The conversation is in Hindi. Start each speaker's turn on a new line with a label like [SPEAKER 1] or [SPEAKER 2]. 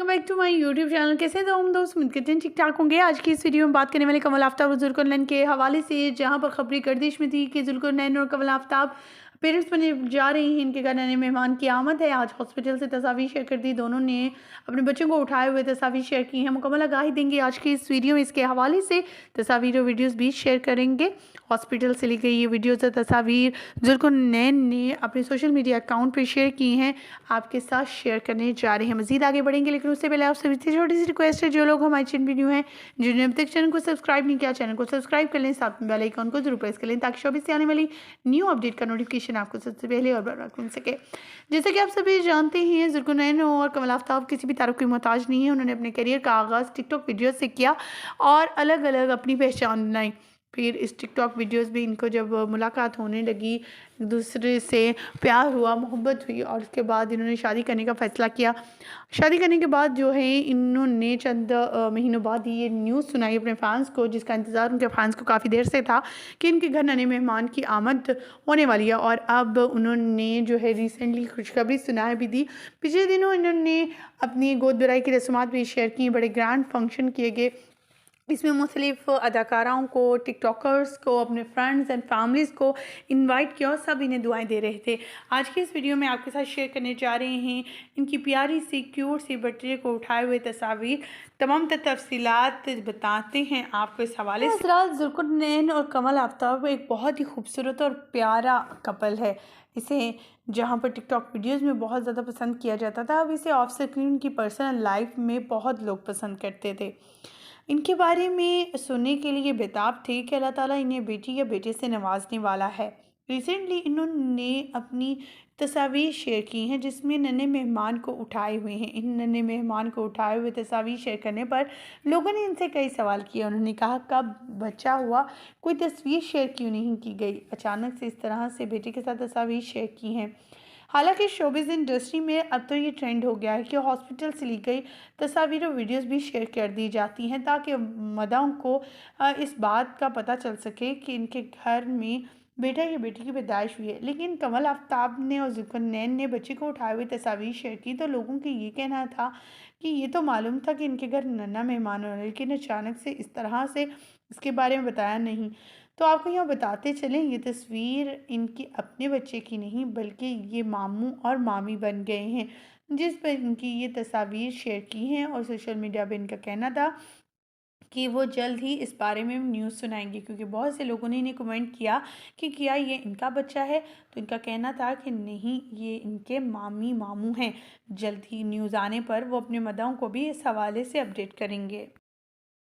[SPEAKER 1] Welcome back to my YouTube channel. कैसे हैं तो हम दोस्त, उम्मीद करते हैं ठीक ठाक होंगे। आज की इस वीडियो में बात करने वाले कमल आफ्ताब और जुल्करनैन के हवाले से, जहां पर खबरें गर्दिश में थी कि जुल्करनैन और कमल आफ्ताब पेरेंट्स बनने जा रहे हैं। इनके घर नए मेहमान की आमद है। आज हॉस्पिटल से तस्वीर शेयर कर दी। दोनों ने अपने बच्चों को उठाए हुए तस्वीर शेयर की हैं। मुकम्मल आगाही देंगे आज की इस वीडियो में। इसके हवाले से तस्वीर और वीडियोज़ भी शेयर करेंगे। हॉस्पिटल से ली गई ये वीडियोज़ और तस्वीर जुल्करनैन ने अपने सोशल मीडिया अकाउंट पर शेयर की हैं, आपके साथ शेयर करने जा रहे हैं। मजीद आगे बढ़ेंगे, लेकिन उससे पहले आप सभी से छोटी सी रिक्वेस्ट है, जो लोग हमारे चैनल पर न्यू हैं, जिन्होंने अभी तक चैनल को सब्सक्राइब नहीं किया, चैनल को सब्सक्राइब कर लें, साथ में बेल आइकन को जरूर प्रेस कर लें, ताकि शोबी से आने वाली न्यू अपडेट का नोटिफिकेशन आपको सबसे पहले और बराबर मिल सके। जैसे कि आप सभी जानते हैं, जुल्करनैन और कमल आफ्ताब किसी भी तारुफ की मोहताज नहीं है। उन्होंने अपने करियर का आगाज़ टिकटॉक वीडियो से किया और अलग अलग अपनी पहचान बनाई। फिर इस टिकटॉक वीडियोस भी इनको जब मुलाकात होने लगी, एक दूसरे से प्यार हुआ, मोहब्बत हुई और उसके बाद इन्होंने शादी करने का फ़ैसला किया। शादी करने के बाद जो है, इन्होंने चंद महीनों बाद ये न्यूज़ सुनाई अपने फैंस को, जिसका इंतज़ार उनके फैंस को काफ़ी देर से था कि इनके घर नए मेहमान की आमद होने वाली है। और अब उन्होंने जो है रिसेंटली खुशखबरी सुनाई भी दी। पिछले दिनों इन्होंने अपनी गोद भराई की रस्मात भी शेयर की। बड़े ग्रैंड फंक्शन किए गए। इसमें मुख्तलिफ अदाकाराओं को, टिकटॉकर्स को, अपने फ्रेंड्स एंड फैमिलीज़ को इनवाइट किया और सब इन्हें दुआएं दे रहे थे। आज की इस वीडियो में आपके साथ शेयर करने जा रहे हैं इनकी प्यारी सी क्यूट सी बच्चे को उठाए हुए तस्वीर। तमाम तफसीलात बताते हैं आपको इस हवाले से। हज़रात, जुल्करनैन और कमल आफ्ताब एक बहुत ही खूबसूरत और प्यारा कपल है। इसे जहाँ पर टिकटॉक वीडियोस में बहुत ज़्यादा पसंद किया जाता था, अब इसे ऑफ स्क्रीन की पर्सनल लाइफ में बहुत लोग पसंद करते थे। इनके बारे में सुनने के लिए बेताब थे कि अल्लाह ताला इन्हें बेटी या बेटे से नवाजने वाला है। रिसेंटली इन्होंने अपनी तस्वीर शेयर की हैं, जिसमें नन्हे मेहमान को उठाए हुए हैं। इन नन्हे मेहमान को उठाए हुए तस्वीर शेयर करने पर लोगों ने इनसे कई सवाल किए। उन्होंने कहा, कब बच्चा हुआ, कोई तस्वीर शेयर क्यों नहीं की गई? अचानक से इस तरह से बेटे के साथ तस्वीर शेयर की हैं। हालांकि शोबिज़ इंडस्ट्री में अब तो ये ट्रेंड हो गया है कि हॉस्पिटल से ली गई तस्वीर और वीडियोस भी शेयर कर दी जाती हैं, ताकि मदाओं को इस बात का पता चल सके कि इनके घर में बेटा या बेटी की पैदाइश हुई है। लेकिन कमल आफ्ताब ने और जुल्करनैन ने बच्चे को उठाए हुए तस्वीर शेयर की तो लोगों के ये कहना था कि ये तो मालूम था कि इनके घर नन्हा मेहमान हो रहा है, लेकिन अचानक से इस तरह से इसके बारे में बताया नहीं। तो आपको यहाँ बताते चलें, ये तस्वीर इनके अपने बच्चे की नहीं, बल्कि ये मामू और मामी बन गए हैं, जिस पर इनकी ये तस्वीर शेयर की हैं। और सोशल मीडिया पे इनका कहना था कि वो जल्द ही इस बारे में न्यूज़ सुनाएंगे, क्योंकि बहुत से लोगों ने इन्हें कमेंट किया कि क्या ये इनका बच्चा है। तो इनका कहना था कि नहीं, ये इनके मामी मामू हैं। जल्द ही न्यूज़ आने पर वो अपने मदाओं को भी इस हवाले से अपडेट करेंगे।